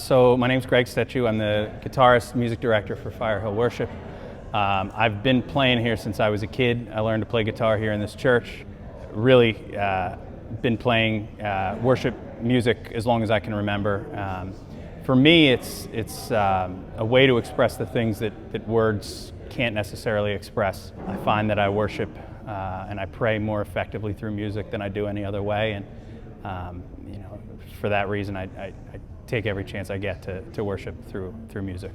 So my name's Greg Stechu. I'm the guitarist, music director for FireHill Worship. I've been playing here since I was a kid. I learned to play guitar here in this church. Really been playing worship music as long as I can remember. For me, it's a way to express the things that words can't necessarily express. I find that I worship and I pray more effectively through music than I do any other way, and for that reason, I take every chance I get to worship through music.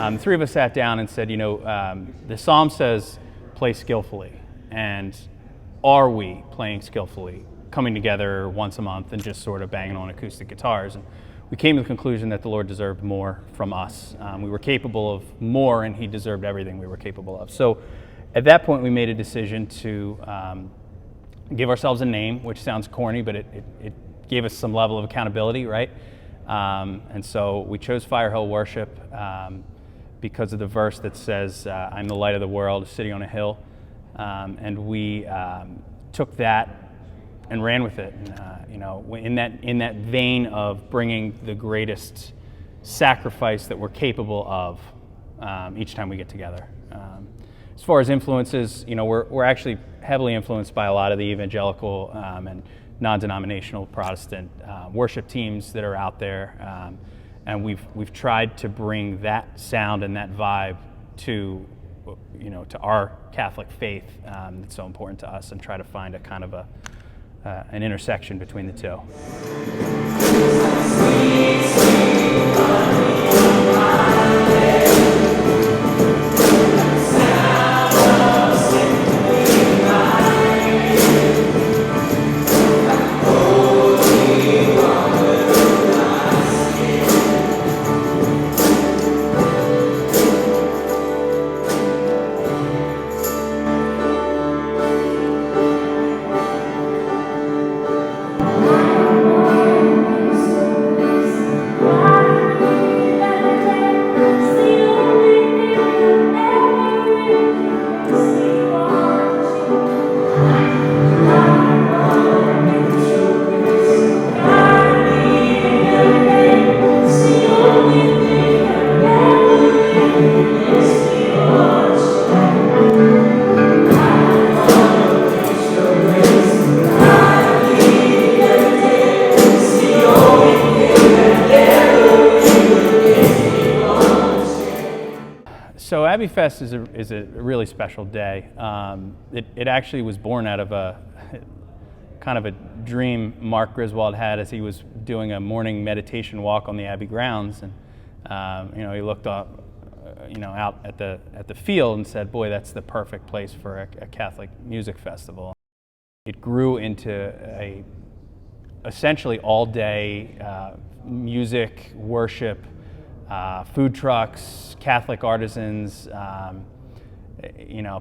The three of us sat down and said, the psalm says, play skillfully. And are we playing skillfully, coming together once a month and just sort of banging on acoustic guitars? And we came to the conclusion that the Lord deserved more from us. We were capable of more, and He deserved everything we were capable of. So at that point, we made a decision to give ourselves a name, which sounds corny, but it gave us some level of accountability, right? And so we chose FireHill Worship because of the verse that says, I'm the light of the world, sitting on a hill. And we took that and ran with it. And, in that vein of bringing the greatest sacrifice that we're capable of each time we get together. As far as influences, we're actually heavily influenced by a lot of the evangelical and non-denominational Protestant worship teams that are out there. And we've tried to bring that sound and that vibe to our Catholic faith that's so important to us, and try to find a kind of an intersection between the two. So Abbey Fest is a really special day. It actually was born out of a kind of a dream Mark Griswold had as he was doing a morning meditation walk on the Abbey grounds, and he looked up, out at the field and said, "Boy, that's the perfect place for a Catholic music festival." It grew into essentially all-day music, worship, food trucks, Catholic artisans,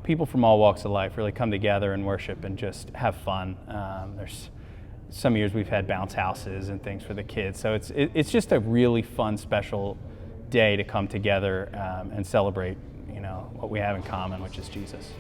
people from all walks of life really come together and worship and just have fun. There's some years we've had bounce houses and things for the kids, so it's just a really fun, special day to come together and celebrate, what we have in common, which is Jesus.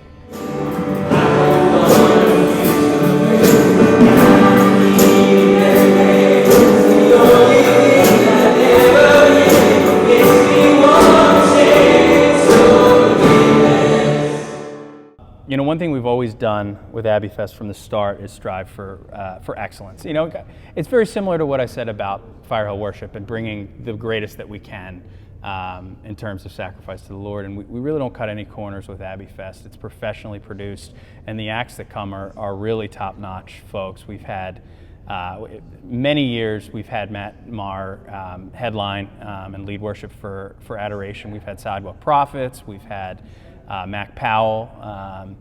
One thing we've always done with Abbey Fest from the start is strive for excellence. It's very similar to what I said about FireHill Worship and bringing the greatest that we can in terms of sacrifice to the Lord. And we really don't cut any corners with Abbey Fest. It's professionally produced, and the acts that come are really top-notch folks. We've had many years. We've had Matt Maher headline and lead worship for Adoration. We've had Sidewalk Prophets. We've had Mac Powell.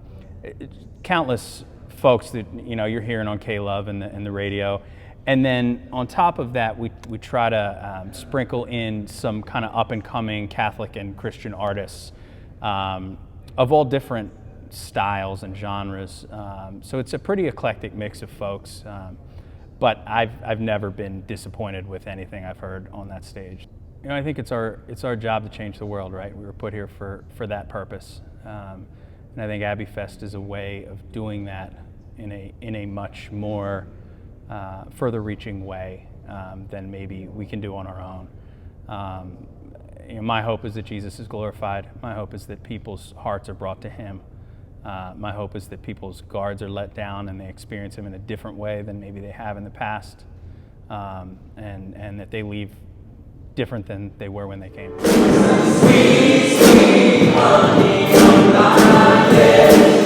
Countless folks that you're hearing on K-Love and the radio. And then on top of that, we try to sprinkle in some kind of up-and-coming Catholic and Christian artists of all different styles and genres. So it's a pretty eclectic mix of folks. But I've never been disappointed with anything I've heard on that stage. I think it's our job to change the world, right? We were put here for that purpose. And I think Abbey Fest is a way of doing that in a much more further-reaching way than maybe we can do on our own. My hope is that Jesus is glorified. My hope is that people's hearts are brought to Him. My hope is that people's guards are let down and they experience Him in a different way than maybe they have in the past, and that they leave different than they were when they came. Sweet, sweet honey on my lips.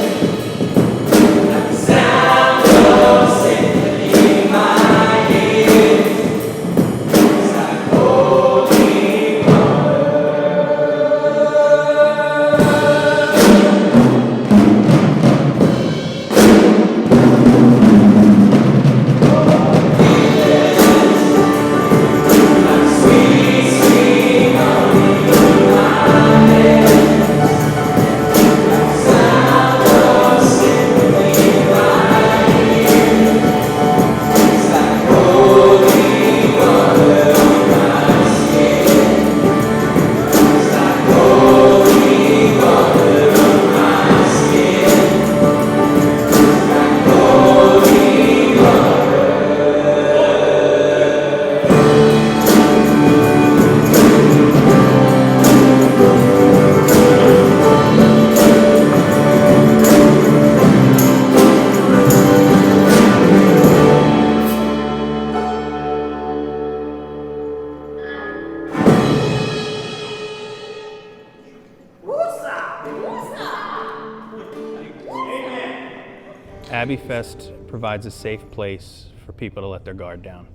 Abbey Fest provides a safe place for people to let their guard down.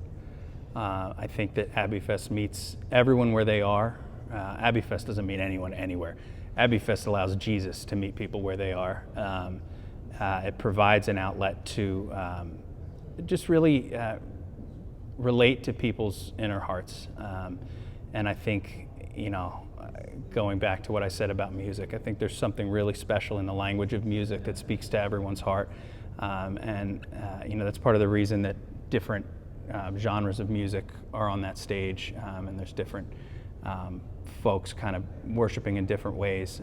I think that Abbey Fest meets everyone where they are. Abbey Fest doesn't meet anyone anywhere. Abbey Fest allows Jesus to meet people where they are. It provides an outlet to just really relate to people's inner hearts. And I think, going back to what I said about music, I think there's something really special in the language of music that speaks to everyone's heart. That's part of the reason that different genres of music are on that stage, and there's different folks kind of worshiping in different ways,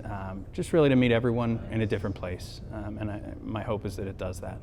just really to meet everyone in a different place. My hope is that it does that.